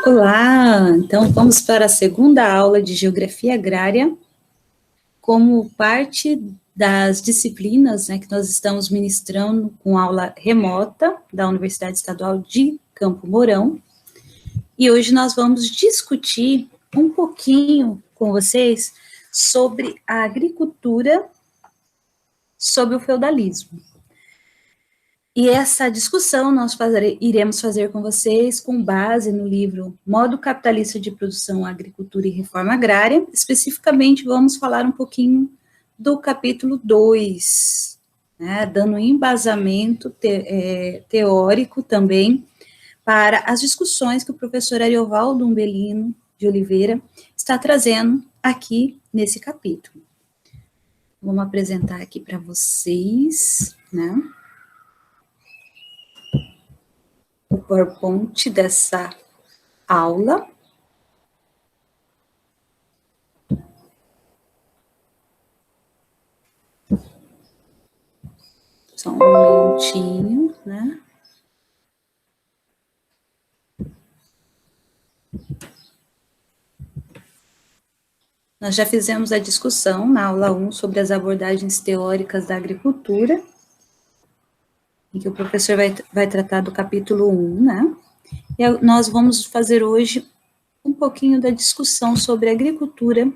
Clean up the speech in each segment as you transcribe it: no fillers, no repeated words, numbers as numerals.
Olá, então vamos para a segunda aula de Geografia Agrária, como parte das disciplinas, que nós estamos ministrando com aula remota da Universidade Estadual de Campo Mourão, e hoje nós vamos discutir um pouquinho com vocês sobre a agricultura, sobre o feudalismo. E essa discussão nós iremos fazer com vocês com base no livro Modo Capitalista de Produção, Agricultura e Reforma Agrária. Especificamente, vamos falar um pouquinho do capítulo 2, dando embasamento teórico também para as discussões que o professor Ariovaldo Umbelino de Oliveira está trazendo aqui nesse capítulo. Vamos apresentar aqui para vocês, o PowerPoint dessa aula. Só um minutinho, Nós já fizemos a discussão na aula 1 sobre as abordagens teóricas da agricultura, em que o professor vai tratar do capítulo 1, E nós vamos fazer hoje um pouquinho da discussão sobre a agricultura,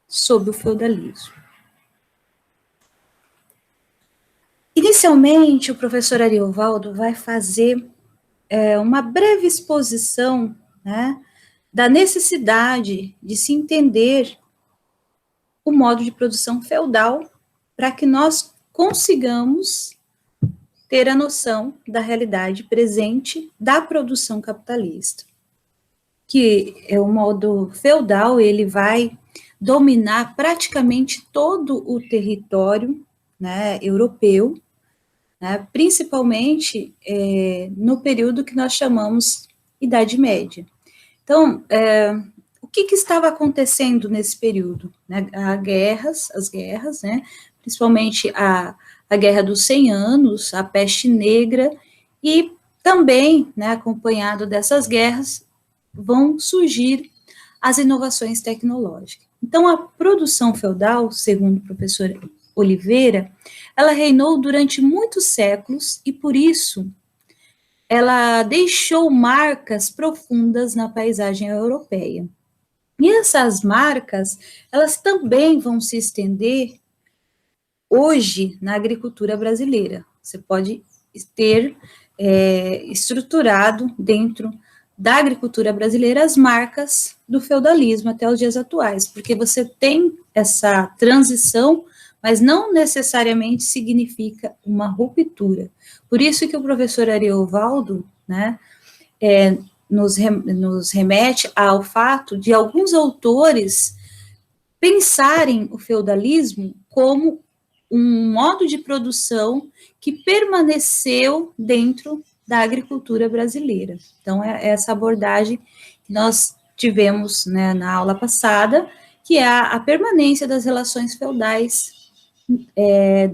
sobre o feudalismo. Inicialmente, o professor Ariovaldo vai fazer uma breve exposição, da necessidade de se entender o modo de produção feudal para que nós consigamos ter a noção da realidade presente da produção capitalista. Que é o modo feudal, ele vai dominar praticamente todo o território, europeu, principalmente no período que nós chamamos Idade Média. Então, o que estava acontecendo nesse período? As guerras, principalmente a Guerra dos 100 Anos, a Peste Negra, e também, acompanhado dessas guerras, vão surgir as inovações tecnológicas. Então, a produção feudal, segundo o professor Oliveira, ela reinou durante muitos séculos e, por isso, ela deixou marcas profundas na paisagem europeia. E essas marcas, elas também vão se estender hoje na agricultura brasileira. Você pode ter estruturado dentro da agricultura brasileira as marcas do feudalismo até os dias atuais, porque você tem essa transição, mas não necessariamente significa uma ruptura. Por isso que o professor Ariovaldo, nos remete ao fato de alguns autores pensarem o feudalismo como um modo de produção que permaneceu dentro da agricultura brasileira. Então, é essa abordagem que nós tivemos na aula passada, que é a permanência das relações feudais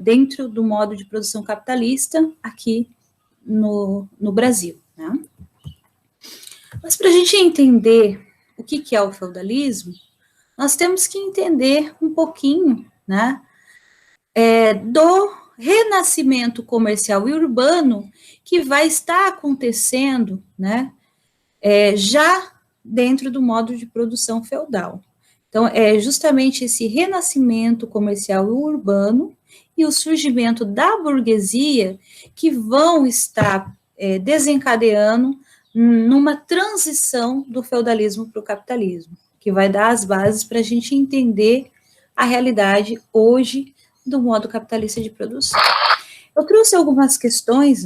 dentro do modo de produção capitalista aqui no Brasil. Mas para a gente entender o que é o feudalismo, nós temos que entender um pouquinho, do renascimento comercial e urbano que vai estar acontecendo, já dentro do modo de produção feudal. Então, é justamente esse renascimento comercial e urbano e o surgimento da burguesia que vão estar desencadeando numa transição do feudalismo para o capitalismo, que vai dar as bases para a gente entender a realidade hoje do modo capitalista de produção. Eu trouxe algumas questões,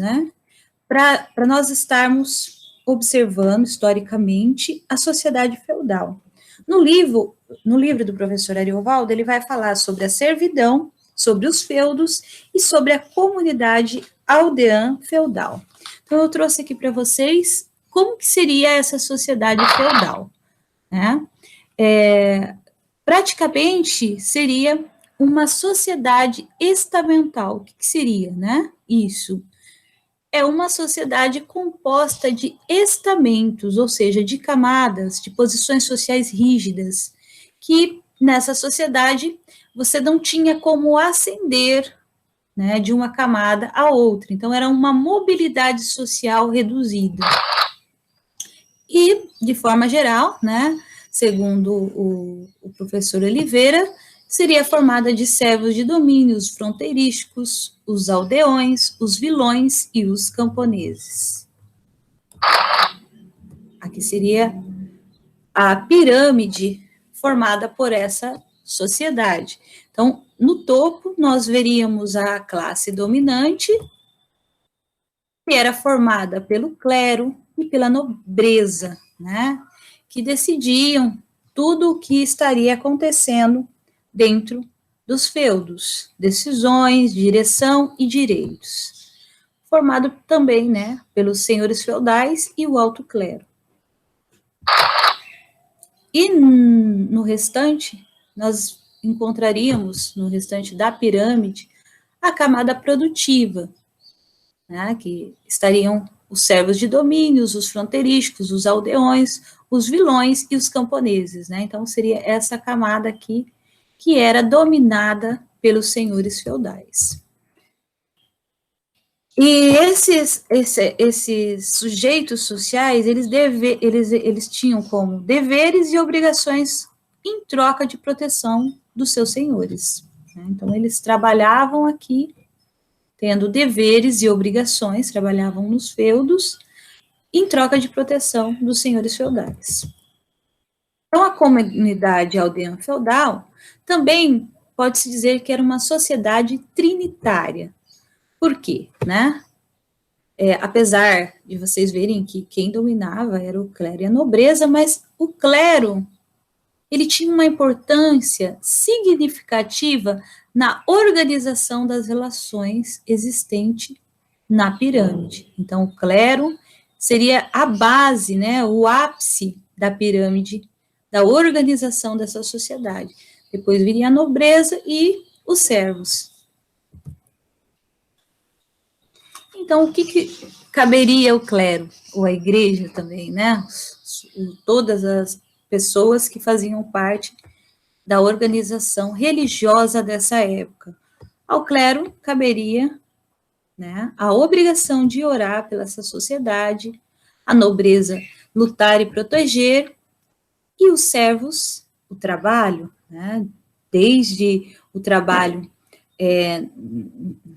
para nós estarmos observando historicamente a sociedade feudal. No livro do professor Ariovaldo, ele vai falar sobre a servidão, sobre os feudos e sobre a comunidade aldeã feudal. Então, eu trouxe aqui para vocês como que seria essa sociedade feudal. Praticamente seria uma sociedade estamental. O que seria, Isso. é uma sociedade composta de estamentos, ou seja, de camadas, de posições sociais rígidas, que nessa sociedade você não tinha como ascender, né, de uma camada a outra. Então, era uma mobilidade social reduzida. E, de forma geral, né, segundo o professor Oliveira, seria formada de servos de domínios fronteirísticos, os aldeões, os vilões e os camponeses. Aqui seria a pirâmide formada por essa sociedade. Então, no topo, nós veríamos a classe dominante, que era formada pelo clero e pela nobreza, né, que decidiam tudo o que estaria acontecendo dentro dos feudos, decisões, direção e direitos. Formado também, né, pelos senhores feudais e o alto clero. E no restante, nós encontraríamos, no restante da pirâmide, a camada produtiva, né, que estariam os servos de domínios, os fronteirísticos, os aldeões, os vilões e os camponeses, né? Então, seria essa camada aqui que era dominada pelos senhores feudais. E esses sujeitos sociais, eles tinham como deveres e obrigações em troca de proteção dos seus senhores, né? Então, eles trabalhavam aqui tendo deveres e obrigações, trabalhavam nos feudos, em troca de proteção dos senhores feudais. Então, a comunidade aldeã feudal também pode-se dizer que era uma sociedade trinitária. Por quê? Né? Apesar de vocês verem que quem dominava era o clero e a nobreza, mas o clero, ele tinha uma importância significativa na organização das relações existentes na pirâmide. Então, o clero seria a base, né, o ápice da pirâmide, da organização dessa sociedade. Depois viria a nobreza e os servos. Então, o que caberia ao clero, ou à igreja também, né? Todas as pessoas que faziam parte da organização religiosa dessa época. Ao clero caberia, né, a obrigação de orar pela essa sociedade, a nobreza lutar e proteger, e os servos, o trabalho, né, desde o trabalho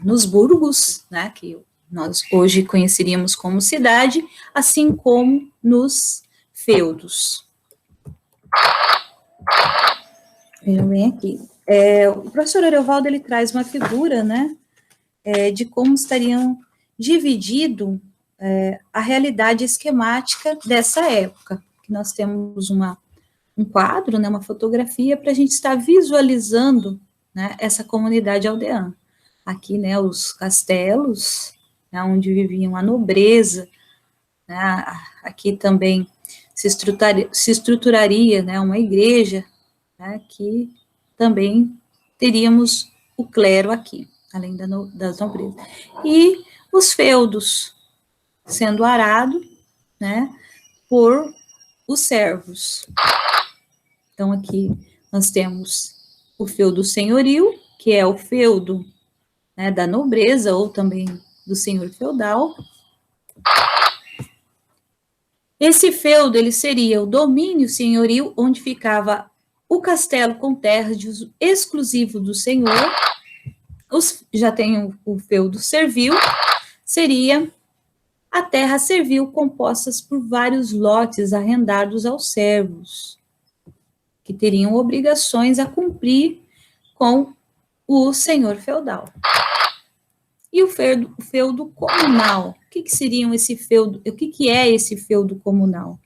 nos burgos, né, que nós hoje conheceríamos como cidade, assim como nos feudos. Vejam bem aqui. O professor Ariovaldo, ele traz uma figura, né, de como estariam dividido a realidade esquemática dessa época. Que nós temos um quadro, né, uma fotografia, para a gente estar visualizando, né, essa comunidade aldeã. Aqui, né, os castelos, né, onde viviam a nobreza, né, aqui também se estruturaria, né, uma igreja, né, que também teríamos o clero aqui, além das nobrezas. E os feudos sendo arado, né, por os servos. Então, aqui nós temos o feudo senhoril, que é o feudo, né, da nobreza, ou também do senhor feudal. Esse feudo, ele seria o domínio senhoril, onde ficava o castelo com terras de uso exclusivo do senhor. Já tem o feudo servil, seria a terra servil compostas por vários lotes arrendados aos servos, que teriam obrigações a cumprir com o senhor feudal. E o feudo comunal. O que seriam esse feudo? O que é esse feudo comunal?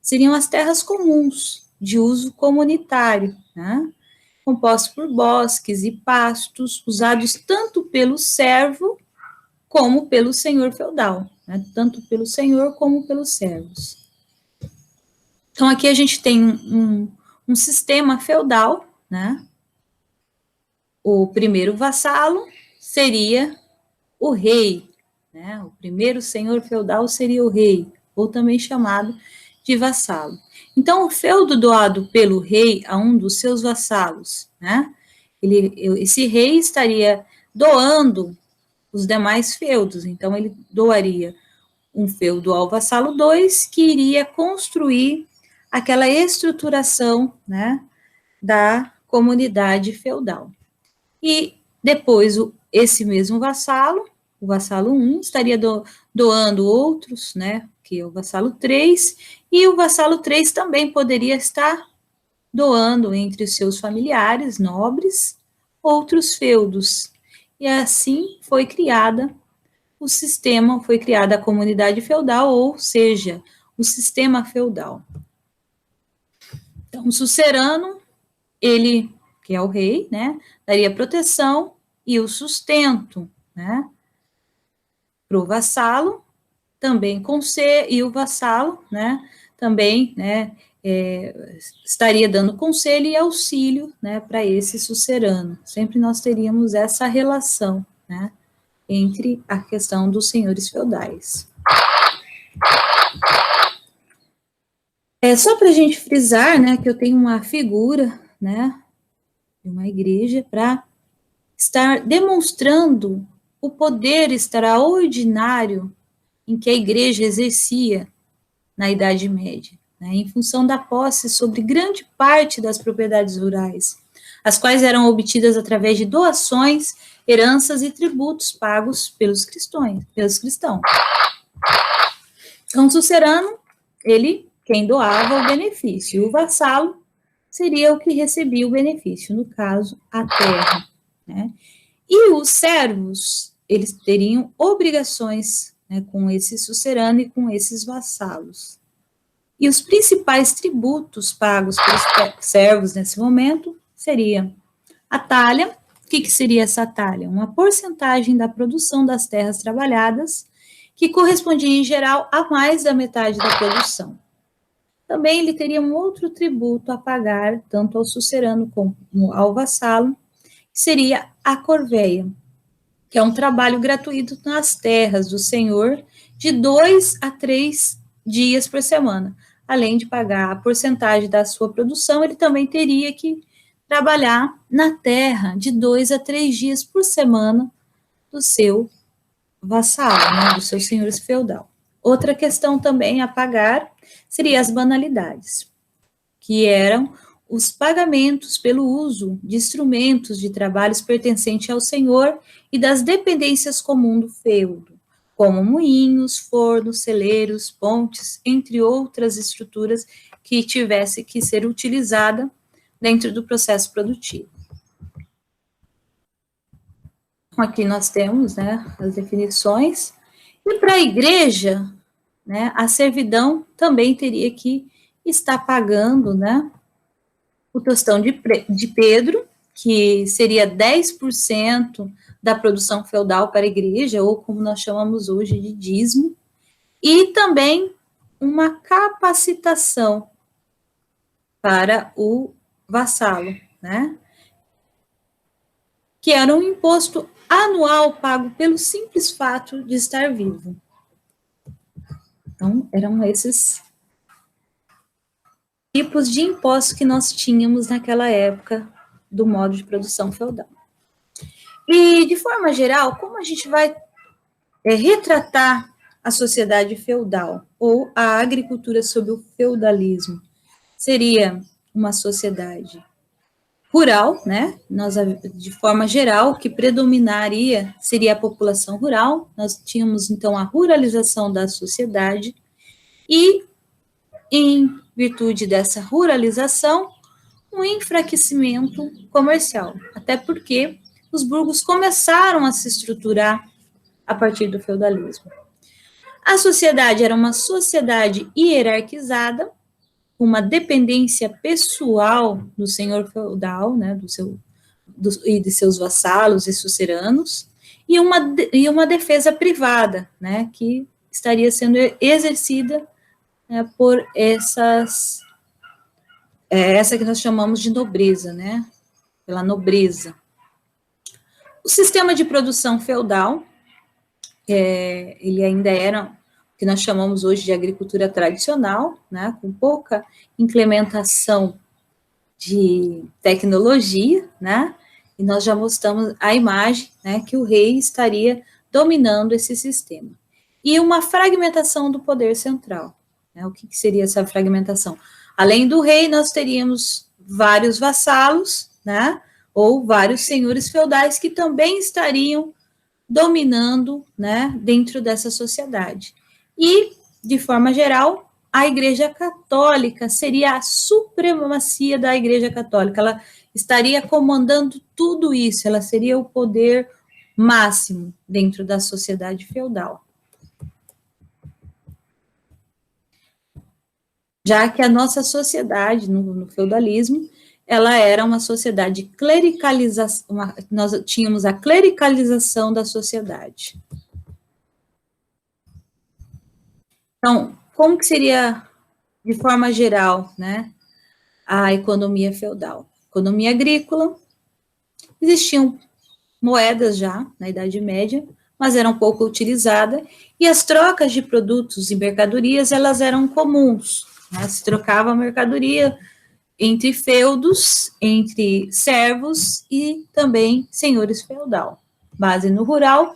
Seriam as terras comuns, de uso comunitário, né? Compostos por bosques e pastos, usados tanto pelo servo como pelo senhor feudal, né? Tanto pelo senhor como pelos servos. Então, aqui a gente tem um sistema feudal, né? O primeiro vassalo seria o rei, né? O primeiro senhor feudal seria o rei, ou também chamado de vassalo. Então, o feudo doado pelo rei a um dos seus vassalos, né? Esse rei estaria doando os demais feudos, então ele doaria um feudo ao vassalo 2, que iria construir aquela estruturação, né, da comunidade feudal. E depois, esse mesmo vassalo, o vassalo 1, estaria doando outros, né, que é o vassalo 3, e o vassalo 3 também poderia estar doando entre os seus familiares nobres outros feudos. E assim foi criada o sistema, foi criada a comunidade feudal, ou seja, o sistema feudal. Então, o sucerano, ele, que é o rei, né, daria proteção e o sustento, né, para o vassalo, também e o vassalo, né, também, né, estaria dando conselho e auxílio, né, para esse sucerano. Sempre nós teríamos essa relação, né, entre a questão dos senhores feudais. Só para a gente frisar, né, que eu tenho uma figura, né, de uma igreja para estar demonstrando o poder extraordinário em que a igreja exercia na Idade Média, né, em função da posse sobre grande parte das propriedades rurais, as quais eram obtidas através de doações, heranças e tributos pagos pelos cristãos. Então, o sucerano, ele, quem doava o benefício, o vassalo seria o que recebia o benefício, no caso, a terra, né? E os servos, eles teriam obrigações, né, com esse sucerano e com esses vassalos. E os principais tributos pagos pelos servos nesse momento seria a talha. O que seria essa talha? Uma porcentagem da produção das terras trabalhadas, que correspondia, em geral, a mais da metade da produção. Também ele teria um outro tributo a pagar, tanto ao sucerano como ao vassalo, que seria a corveia, que é um trabalho gratuito nas terras do senhor, de 2 a 3 dias por semana. Além de pagar a porcentagem da sua produção, ele também teria que trabalhar na terra de 2 a 3 dias por semana do seu vassalo, né, do seu senhor feudal. Outra questão também a pagar seria as banalidades, que eram os pagamentos pelo uso de instrumentos de trabalhos pertencentes ao senhor e das dependências comuns do feudo, como moinhos, fornos, celeiros, pontes, entre outras estruturas que tivesse que ser utilizada dentro do processo produtivo. Aqui nós temos, né, as definições. E para a igreja, né, a servidão também teria que estar pagando, né, o tostão de Pedro, que seria 10% da produção feudal para a igreja, ou como nós chamamos hoje de dízimo, e também uma capacitação para o vassalo, né, que era um imposto anual pago pelo simples fato de estar vivo. Então, eram esses tipos de impostos que nós tínhamos naquela época do modo de produção feudal. E, de forma geral, como a gente vai retratar a sociedade feudal ou a agricultura sob o feudalismo? Seria uma sociedade rural, né? Nós, de forma geral, o que predominaria seria a população rural. Nós tínhamos, então, a ruralização da sociedade e, em virtude dessa ruralização, um enfraquecimento comercial, até porque os burgos começaram a se estruturar a partir do feudalismo. A sociedade era uma sociedade hierarquizada, uma dependência pessoal do senhor feudal, né, e de seus vassalos e suceranos, e uma defesa privada, né, que estaria sendo exercida, né, por essa que nós chamamos de nobreza, né, pela nobreza. O sistema de produção feudal ele ainda era o que nós chamamos hoje de agricultura tradicional, né, com pouca implementação de tecnologia, né, e nós já mostramos a imagem, né, que o rei estaria dominando esse sistema. E uma fragmentação do poder central, né, o que seria essa fragmentação? Além do rei, nós teríamos vários vassalos, né, ou vários senhores feudais que também estariam dominando, né, dentro dessa sociedade. E, de forma geral, a Igreja Católica seria a supremacia da Igreja Católica, ela estaria comandando tudo isso, ela seria o poder máximo dentro da sociedade feudal. Já que a nossa sociedade, no feudalismo, ela era uma sociedade clericalização, nós tínhamos a clericalização da sociedade. Então, como que seria, de forma geral, né, a economia feudal? Economia agrícola, existiam moedas já na Idade Média, mas eram pouco utilizadas, e as trocas de produtos e mercadorias, elas eram comuns, né, se trocava mercadoria entre feudos, entre servos e também senhores feudal. Base no rural,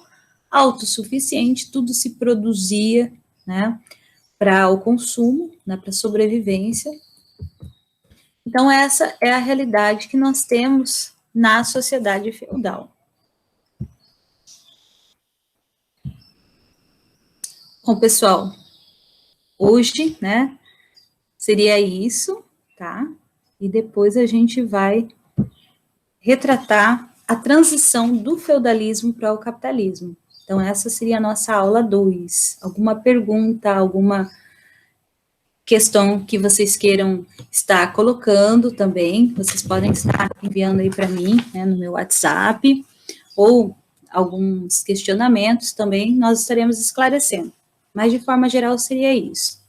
autossuficiente, tudo se produzia, né, para o consumo, né, para a sobrevivência. Então, essa é a realidade que nós temos na sociedade feudal. Bom, pessoal, hoje, né, seria isso, tá? E depois a gente vai retratar a transição do feudalismo para o capitalismo. Então, essa seria a nossa aula 2. Alguma pergunta, alguma questão que vocês queiram estar colocando também, vocês podem estar enviando aí para mim, né, no meu WhatsApp, ou alguns questionamentos também, nós estaremos esclarecendo. Mas, de forma geral, seria isso.